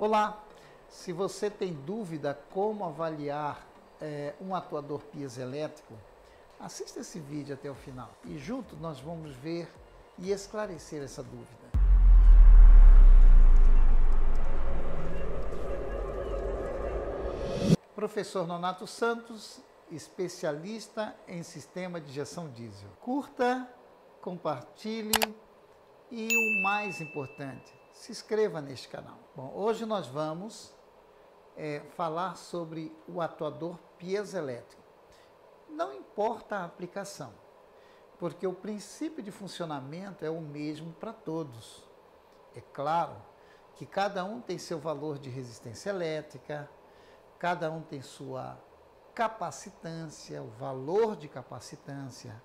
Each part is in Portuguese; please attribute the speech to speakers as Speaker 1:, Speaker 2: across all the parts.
Speaker 1: Olá, se você tem dúvida como avaliar um atuador piezoelétrico, assista esse vídeo até o final e juntos nós vamos ver e esclarecer essa dúvida. Professor Nonato Santos, especialista em sistema de injeção diesel. Curta, compartilhe e o mais importante, se inscreva neste canal. Bom, hoje nós vamos falar sobre o atuador piezoelétrico. Não importa a aplicação, porque o princípio de funcionamento é o mesmo para todos. É claro que cada um tem seu valor de resistência elétrica, cada um tem sua capacitância, o valor de capacitância.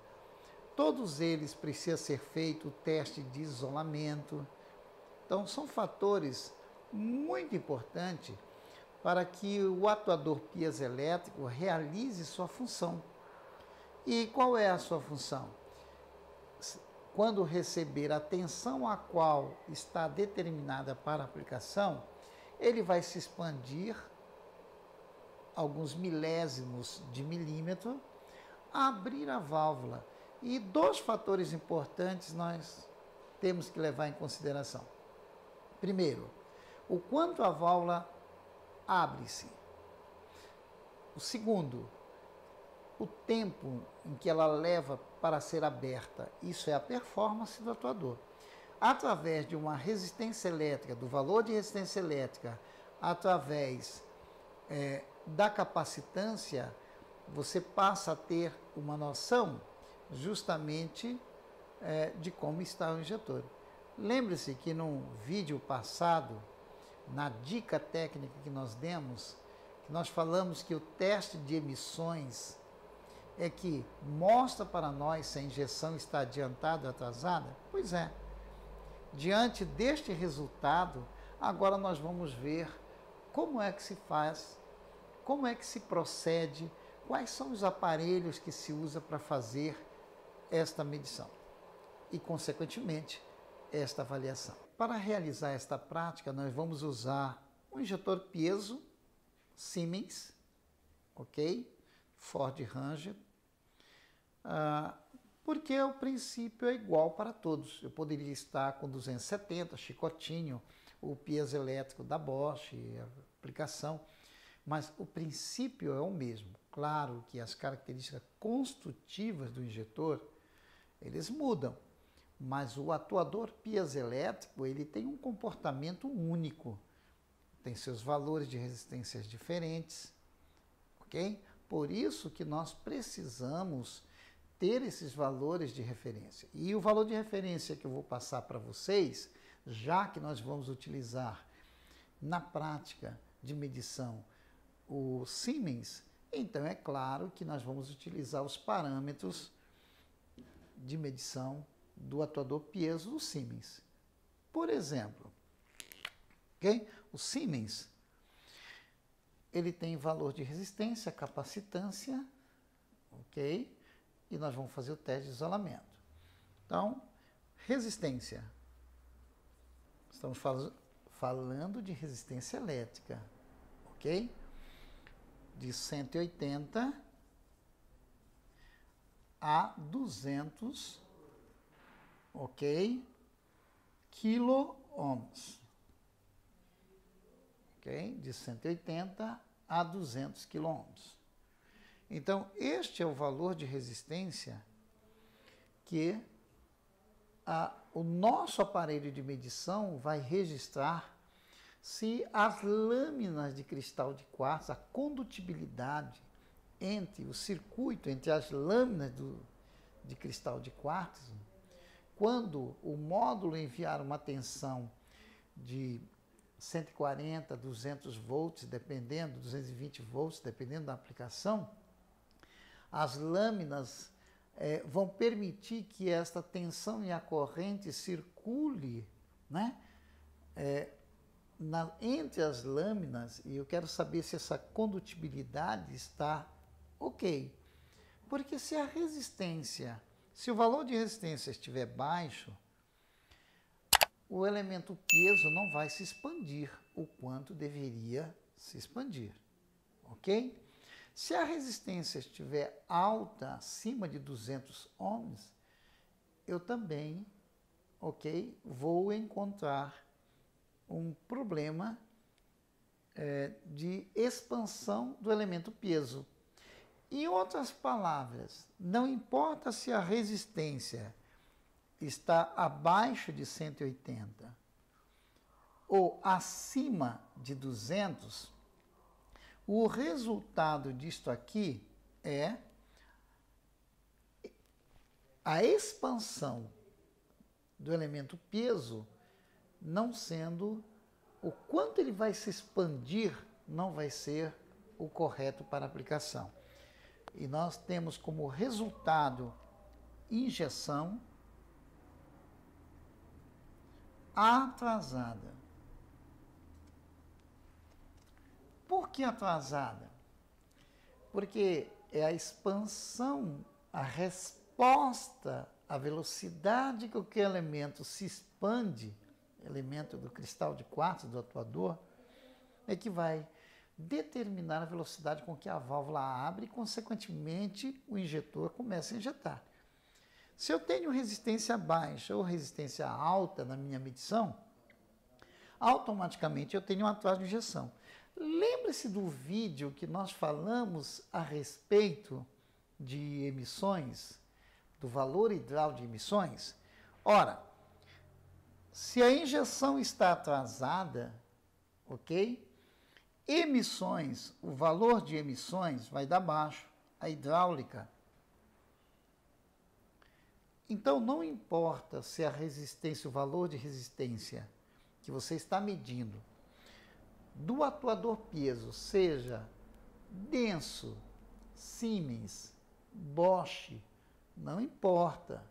Speaker 1: Todos eles precisam ser feito o teste de isolamento. Então, são fatores muito importantes para que o atuador piezoelétrico realize sua função. E qual é a sua função? Quando receber a tensão a qual está determinada para a aplicação, ele vai se expandir alguns milésimos de milímetro, abrir a válvula. E dois fatores importantes nós temos que levar em consideração. Primeiro, o quanto a válvula abre-se. O segundo, o tempo em que ela leva para ser aberta. Isso é a performance do atuador. Através de uma resistência elétrica, do valor de resistência elétrica, através da capacitância, você passa a ter uma noção justamente de como está o injetor. Lembre-se que no vídeo passado, na dica técnica que nós demos, que nós falamos que o teste de emissões é que mostra para nós se a injeção está adiantada ou atrasada. Pois é, diante deste resultado, agora nós vamos ver como é que se faz, como é que se procede, quais são os aparelhos que se usa para fazer esta medição e, consequentemente, esta avaliação. Para realizar esta prática, nós vamos usar um injetor piezo Siemens, ok? Ford Ranger, porque o princípio é igual para todos. Eu poderia estar com 270, chicotinho, o piezoelétrico da Bosch, a aplicação, mas o princípio é o mesmo. Claro que as características construtivas do injetor, eles mudam, mas o atuador piezoelétrico, ele tem um comportamento único, tem seus valores de resistências diferentes, ok? Por isso que nós precisamos ter esses valores de referência. E o valor de referência que eu vou passar para vocês, já que nós vamos utilizar na prática de medição o Siemens, então é claro que nós vamos utilizar os parâmetros de medição do atuador piezo do Siemens. Por exemplo, okay? O Siemens, ele tem valor de resistência, capacitância, ok? E nós vamos fazer o teste de isolamento. Então, resistência. Estamos falando de resistência elétrica, ok? De 180 a 200, ok? Quilo-ohms, ok? De 180 a 200 quilo-ohms. Então, este é o valor de resistência que o nosso aparelho de medição vai registrar se as lâminas de cristal de quartzo, a condutibilidade entre o circuito, entre as lâminas de cristal de quartzo, quando o módulo enviar uma tensão de 140, 200 volts, dependendo, 220 volts, dependendo da aplicação, as lâminas vão permitir que esta tensão e a corrente circule, né? Entre as lâminas, e eu quero saber se essa condutibilidade está ok. Porque se a resistência, se o valor de resistência estiver baixo, o elemento peso não vai se expandir o quanto deveria se expandir, ok? Se a resistência estiver alta, acima de 200 ohms, eu também, ok, vou encontrar um problema de expansão do elemento peso. Em outras palavras, não importa se a resistência está abaixo de 180 ou acima de 200, o resultado disto aqui é a expansão do elemento peso não sendo o quanto ele vai se expandir, não vai ser o correto para aplicação. E nós temos como resultado injeção atrasada. Por que atrasada? Porque é a expansão, a resposta, a velocidade com que o elemento se expande, elemento do cristal de quartzo, do atuador, é que vai determinar a velocidade com que a válvula abre e, consequentemente, o injetor começa a injetar. Se eu tenho resistência baixa ou resistência alta na minha medição, automaticamente eu tenho um atraso de injeção. Lembre-se do vídeo que nós falamos a respeito de emissões, do valor hidráulico de emissões? Ora, se a injeção está atrasada, ok? Emissões, o valor de emissões vai dar baixo, a hidráulica. Então, não importa se a resistência, o valor de resistência que você está medindo do atuador peso seja Denso, Siemens, Bosch, não importa.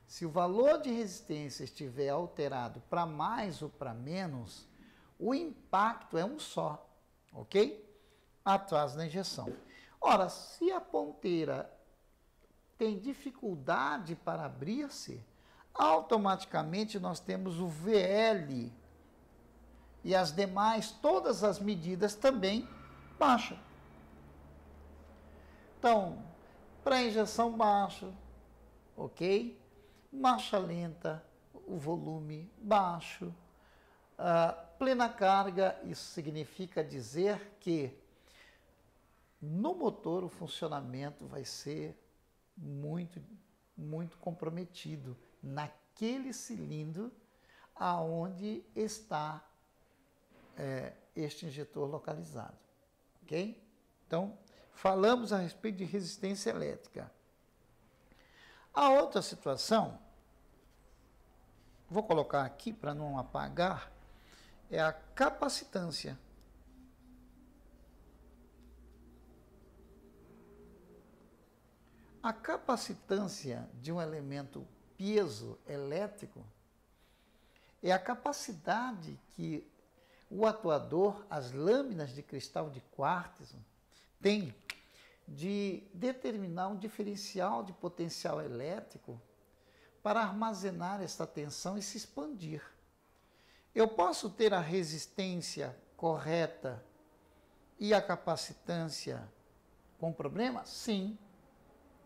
Speaker 1: Se o valor de resistência estiver alterado para mais ou para menos, o impacto é um só, ok? Atraso da injeção. Ora, se a ponteira tem dificuldade para abrir-se, automaticamente nós temos o VL e as demais, todas as medidas também baixam. Então, pré-injeção baixo, ok? Marcha lenta, o volume baixo. Plena carga, isso significa dizer que no motor o funcionamento vai ser muito comprometido naquele cilindro aonde está este injetor localizado, ok? Então, falamos a respeito de resistência elétrica. A outra situação, vou colocar aqui para não apagar, é a capacitância. A capacitância de um elemento piezoelétrico é a capacidade que o atuador, as lâminas de cristal de quartzo, tem de determinar um diferencial de potencial elétrico para armazenar esta tensão e se expandir. Eu posso ter a resistência correta e a capacitância com problema? Sim.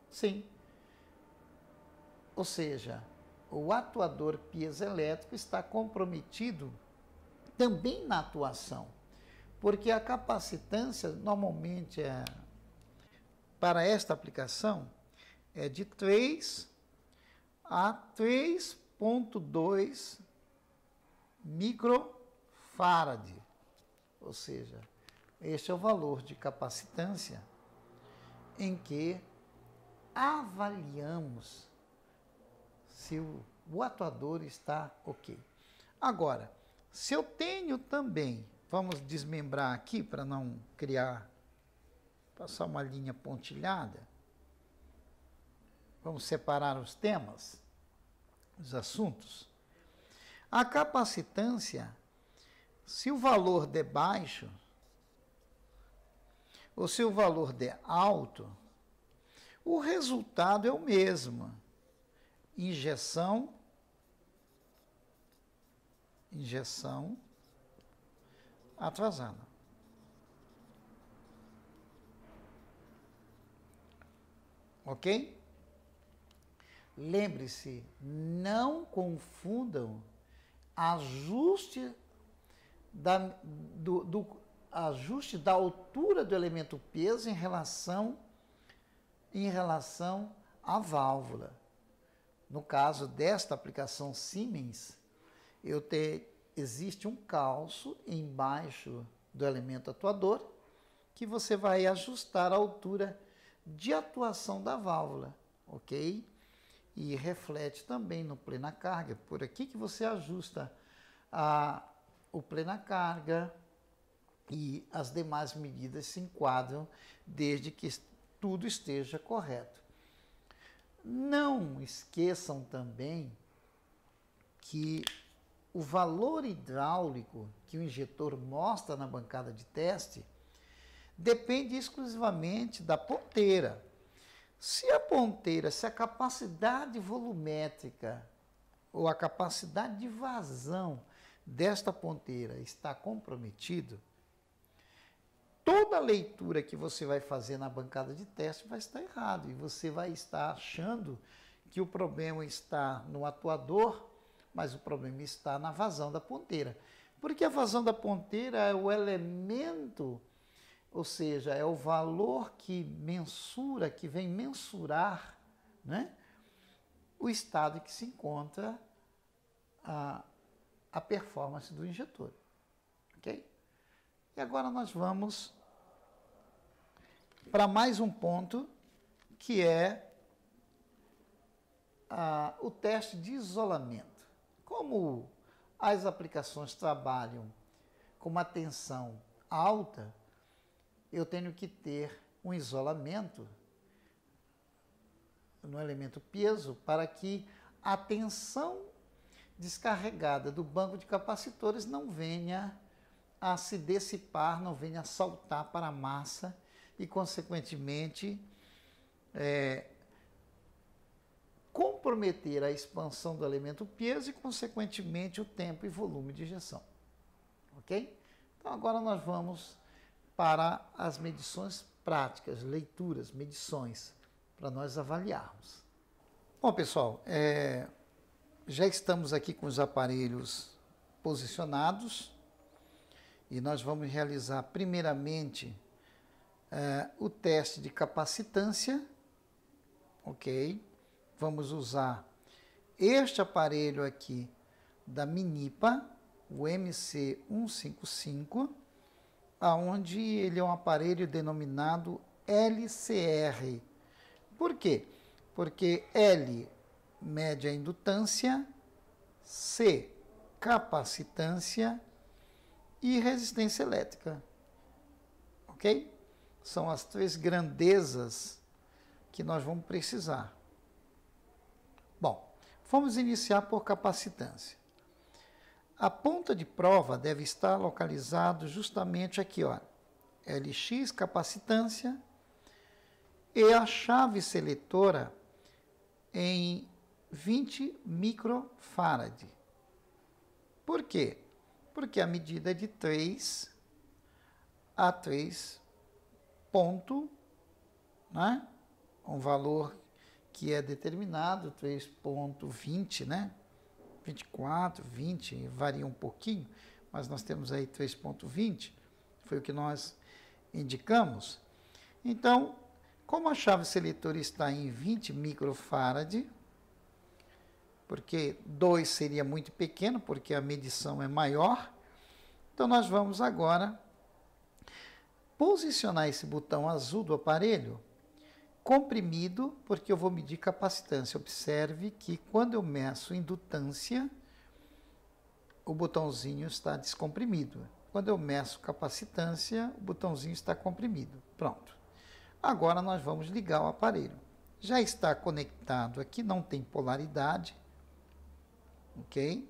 Speaker 1: Sim. Ou seja, o atuador piezoelétrico está comprometido também na atuação, porque a capacitância normalmente para esta aplicação é de 3 a 3,2 microfarad, ou seja, este é o valor de capacitância em que avaliamos se o atuador está ok. Agora, se eu tenho também, vamos desmembrar aqui para não criar, passar uma linha pontilhada, vamos separar os temas, os assuntos. A capacitância, se o valor der baixo, ou se o valor der alto, o resultado é o mesmo. Injeção injeção atrasada. Ok? Lembre-se, não confundam ajuste ajuste da altura do elemento peso em relação à válvula. No caso desta aplicação Siemens, existe um calço embaixo do elemento atuador que você vai ajustar a altura de atuação da válvula, ok? E reflete também no plena carga. Por aqui que você ajusta o plena carga e as demais medidas se enquadram desde que tudo esteja correto. Não esqueçam também que o valor hidráulico que o injetor mostra na bancada de teste depende exclusivamente da ponteira. Se a capacidade volumétrica ou a capacidade de vazão desta ponteira está comprometido, toda a leitura que você vai fazer na bancada de teste vai estar errado e você vai estar achando que o problema está no atuador, mas o problema está na vazão da ponteira. Porque a vazão da ponteira é o elemento, ou seja, é o valor que mensura, que vem mensurar, né, o estado em que se encontra a performance do injetor. Ok? E agora nós vamos para mais um ponto, que é o teste de isolamento. Como as aplicações trabalham com uma tensão alta, eu tenho que ter um isolamento no elemento peso para que a tensão descarregada do banco de capacitores não venha a se dissipar, não venha a saltar para a massa e, consequentemente, comprometer a expansão do elemento peso e, consequentemente, o tempo e volume de injeção. Ok? Então, agora nós vamos para as medições práticas, leituras, medições, para nós avaliarmos. Bom, pessoal, já estamos aqui com os aparelhos posicionados e nós vamos realizar primeiramente o teste de capacitância, ok? Vamos usar este aparelho aqui da Minipa, o MC155, aonde ele é um aparelho denominado LCR. Por quê? Porque L mede a indutância, C capacitância e resistência elétrica. Ok? São as três grandezas que nós vamos precisar. Bom, vamos iniciar por capacitância. A ponta de prova deve estar localizado justamente aqui, ó, LX capacitância e a chave seletora em 20 microfarad. Por quê? Porque a medida é de 3 a 3 ponto, né? Um valor que é determinado, 3.20, né? 24, 20, varia um pouquinho, mas nós temos aí 3.20, foi o que nós indicamos. Então, como a chave seletora está em 20 microfarad, porque 2 seria muito pequeno, porque a medição é maior, então nós vamos agora posicionar esse botão azul do aparelho comprimido, porque eu vou medir capacitância. Observe que quando eu meço indutância, o botãozinho está descomprimido. Quando eu meço capacitância, o botãozinho está comprimido. Pronto. Agora nós vamos ligar o aparelho. Já está conectado aqui, não tem polaridade, ok?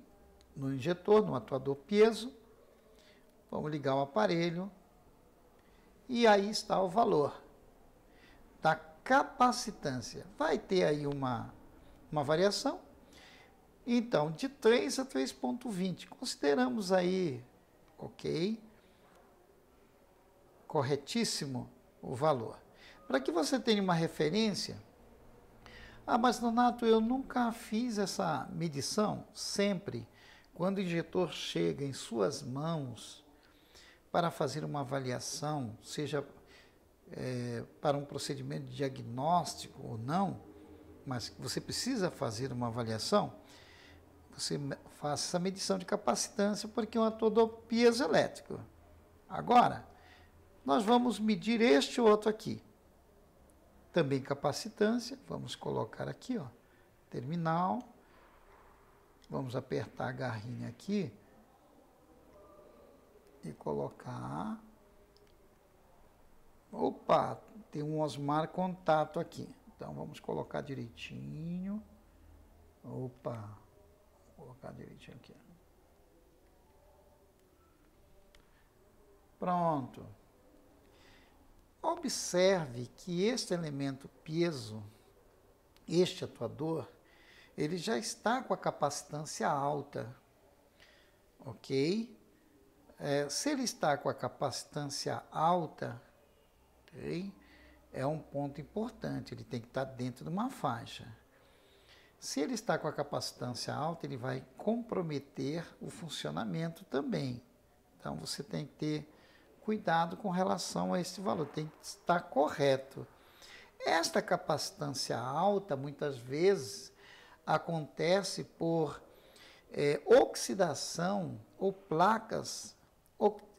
Speaker 1: No injetor, no atuador peso. Vamos ligar o aparelho. E aí está o valor da capacitância. Vai ter aí uma variação. Então, de 3 a 3,20. Consideramos aí, ok, corretíssimo o valor. Para que você tenha uma referência, mas Nonato, eu nunca fiz essa medição. Sempre, quando o injetor chega em suas mãos para fazer uma avaliação, seja para um procedimento de diagnóstico ou não, mas você precisa fazer uma avaliação, você faça essa medição de capacitância, porque é um ator piezoelétrico. Agora, nós vamos medir este outro aqui. Também capacitância, vamos colocar aqui, ó, terminal. Vamos apertar a garrinha aqui e colocar. Opa, tem um Osmar contato aqui. Então vamos colocar direitinho. Opa, vou colocar direitinho aqui. Pronto. Observe que este elemento piezo, este atuador, ele já está com a capacitância alta, ok? Se ele está com a capacitância alta, okay, é um ponto importante, ele tem que estar dentro de uma faixa. Se ele está com a capacitância alta, ele vai comprometer o funcionamento também. Então, você tem que ter cuidado com relação a esse valor, tem que estar correto. Esta capacitância alta, muitas vezes, acontece por oxidação ou placas,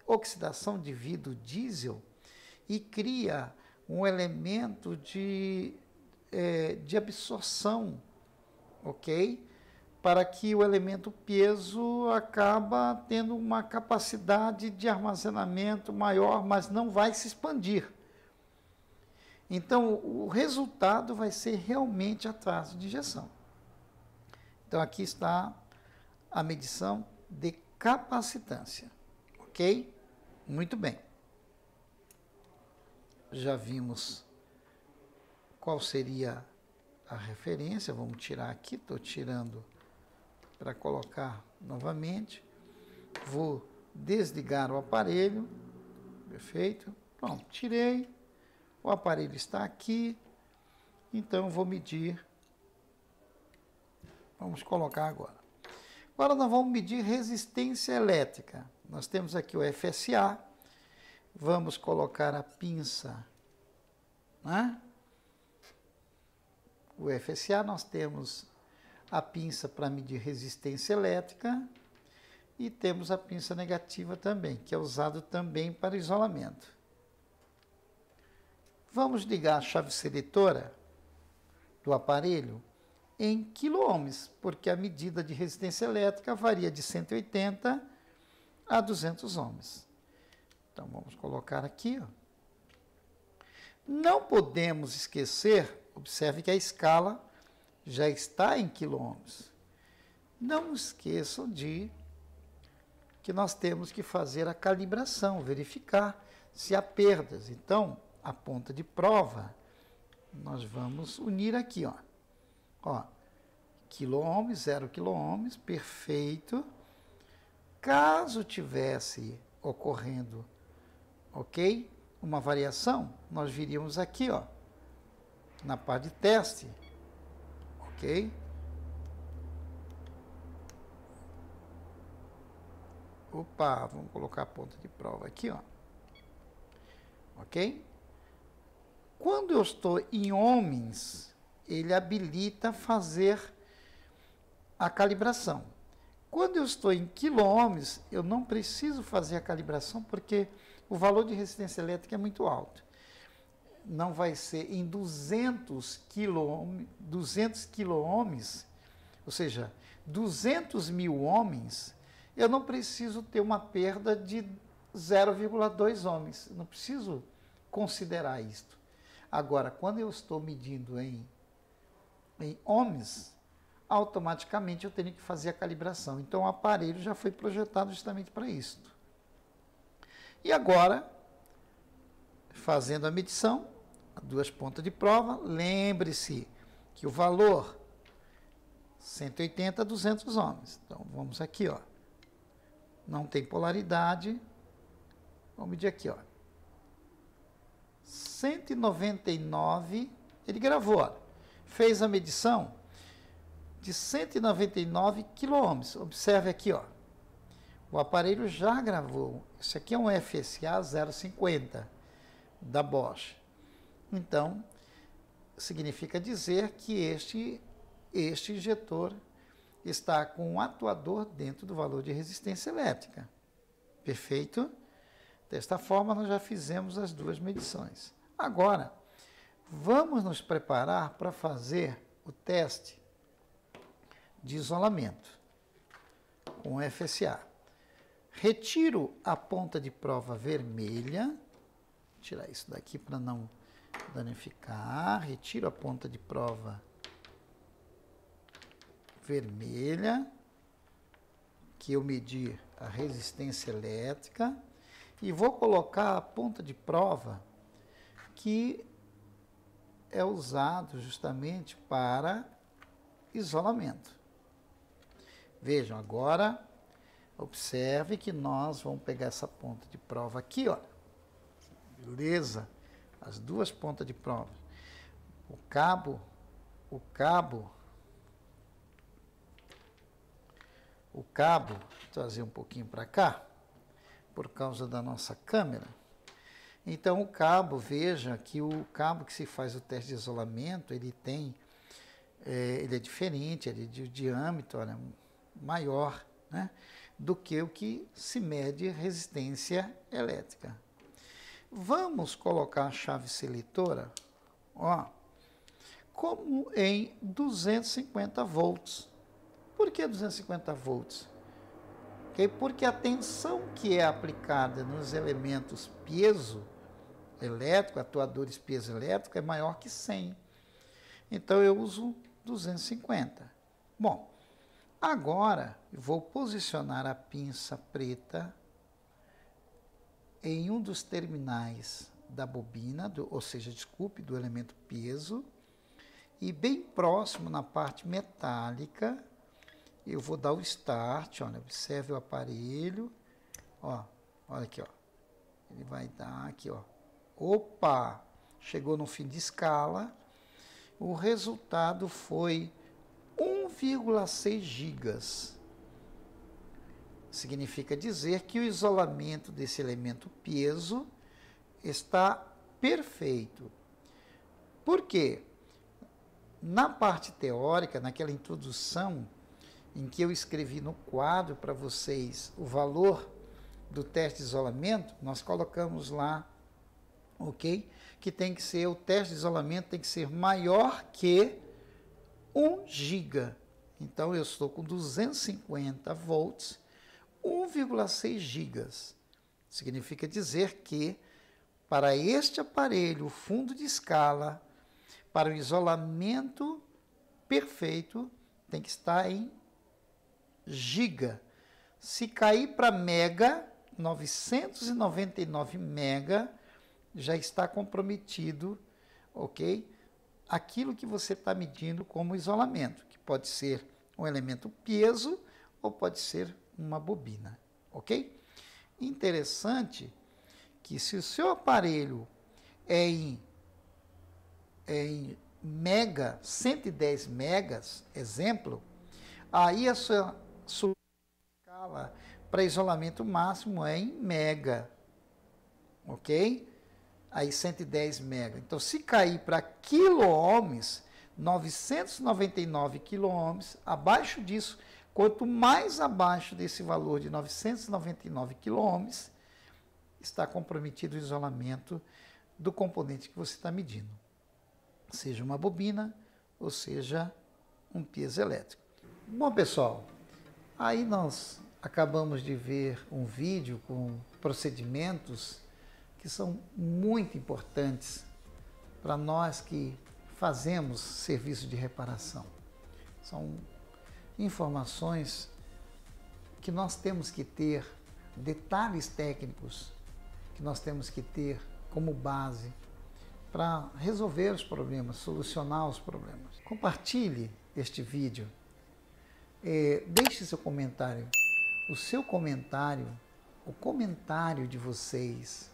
Speaker 1: oxidação de vidro diesel, e cria um elemento de absorção, ok? Para que o elemento piezo acaba tendo uma capacidade de armazenamento maior, mas não vai se expandir. Então, o resultado vai ser realmente atraso de injeção. Então, aqui está a medição de capacitância, ok? Muito bem. Já vimos qual seria a referência, vamos tirar aqui, estou tirando para colocar novamente. Vou desligar o aparelho, perfeito, pronto, tirei, o aparelho está aqui, então vou medir, vamos colocar agora. Agora nós vamos medir resistência elétrica, nós temos aqui o FSA, vamos colocar a pinça, né? O FSA, nós temos a pinça para medir resistência elétrica e temos a pinça negativa também, que é usado também para isolamento. Vamos ligar a chave seletora do aparelho em quiloohms, porque a medida de resistência elétrica varia de 180 a 200 ohms. Então, vamos colocar aqui, ó. Não podemos esquecer, observe que a escala já está em quiloohms. Não esqueçam de que nós temos que fazer a calibração, verificar se há perdas. Então, a ponta de prova, nós vamos unir aqui, ó. Ó, quiloohms, 0 quiloohms, perfeito. Caso tivesse ocorrendo, ok, uma variação, nós viríamos aqui, ó, na parte de teste, ok? Opa, vamos colocar a ponta de prova aqui, ó. Ok? Quando eu estou em ohms, ele habilita fazer a calibração. Quando eu estou em quiloohms, eu não preciso fazer a calibração porque o valor de resistência elétrica é muito alto. Não vai ser em 200 quiloohms, ou seja, 200 mil ohms, eu não preciso ter uma perda de 0,2 ohms. Não preciso considerar isto. Agora, quando eu estou medindo em ohms, automaticamente eu tenho que fazer a calibração. Então, o aparelho já foi projetado justamente para isso. E agora, fazendo a medição, duas pontas de prova, lembre-se que o valor 180 a 200 ohms. Então, vamos aqui, ó. Não tem polaridade. Vamos medir aqui, ó. 199, ele gravou, ó. Fez a medição de 199 quiloohms. Observe aqui, ó. O aparelho já gravou. Isso aqui é um FSA 050 da Bosch. Então, significa dizer que este injetor está com um atuador dentro do valor de resistência elétrica. Perfeito? Desta forma, nós já fizemos as duas medições. Agora, vamos nos preparar para fazer o teste de isolamento com o FSA. Retiro a ponta de prova vermelha. Vou tirar isso daqui para não danificar. Retiro a ponta de prova vermelha, que eu medi a resistência elétrica, e vou colocar a ponta de prova que é usado justamente para isolamento. Vejam, agora observe que nós vamos pegar essa ponta de prova aqui, ó. Beleza? As duas pontas de prova. O cabo, vou trazer um pouquinho para cá, por causa da nossa câmera. Então, o cabo, veja que o cabo que se faz o teste de isolamento, ele é diferente, ele é de diâmetro maior, né, do que o que se mede resistência elétrica. Vamos colocar a chave seletora, ó, como em 250 volts. Por que 250 volts? Porque a tensão que é aplicada nos elementos piezoelétrico, atuadores piezoelétricos, é maior que 100. Então, eu uso 250. Bom, agora eu vou posicionar a pinça preta em um dos terminais da bobina, do elemento piezo, e bem próximo na parte metálica, eu vou dar o start, olha, observe o aparelho, ó, olha aqui, ó, ele vai dar aqui, ó, opa, chegou no fim de escala, o resultado foi 1,6 gigas. Significa dizer que o isolamento desse elemento piezo está perfeito. Por quê? Na parte teórica, naquela introdução, em que eu escrevi no quadro para vocês o valor do teste de isolamento, nós colocamos lá, ok? Que tem que ser, o teste de isolamento tem que ser maior que 1 giga. Então, eu estou com 250 volts, 1,6 gigas. Significa dizer que, para este aparelho, o fundo de escala, para o isolamento perfeito, tem que estar em giga. Se cair para mega, 999 mega, já está comprometido, ok? Aquilo que você está medindo como isolamento, que pode ser um elemento piezo ou pode ser uma bobina, ok? Interessante que se o seu aparelho é em mega, 110 megas, exemplo, aí a sua escala para isolamento máximo é em mega, ok? Aí 110 mega. Então, se cair para quiloohms, 999 quiloohms, abaixo disso, quanto mais abaixo desse valor de 999 quiloohms, está comprometido o isolamento do componente que você está medindo, seja uma bobina ou seja um piezoelétrico. Bom, pessoal, aí nós acabamos de ver um vídeo com procedimentos que são muito importantes para nós que fazemos serviço de reparação. São informações que nós temos que ter, detalhes técnicos que nós temos que ter como base para resolver os problemas, solucionar os problemas. Compartilhe este vídeo Deixe seu comentário. O seu comentário, o comentário de vocês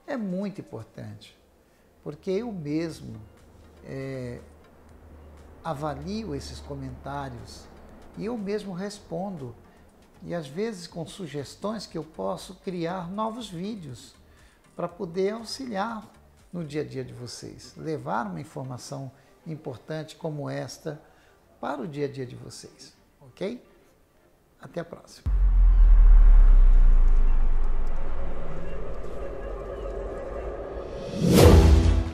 Speaker 1: é muito importante, porque eu mesmo avalio esses comentários e eu mesmo respondo, e às vezes com sugestões que eu posso criar novos vídeos para poder auxiliar no dia a dia de vocês, levar uma informação importante como esta para o dia a dia de vocês, ok? Até a próxima.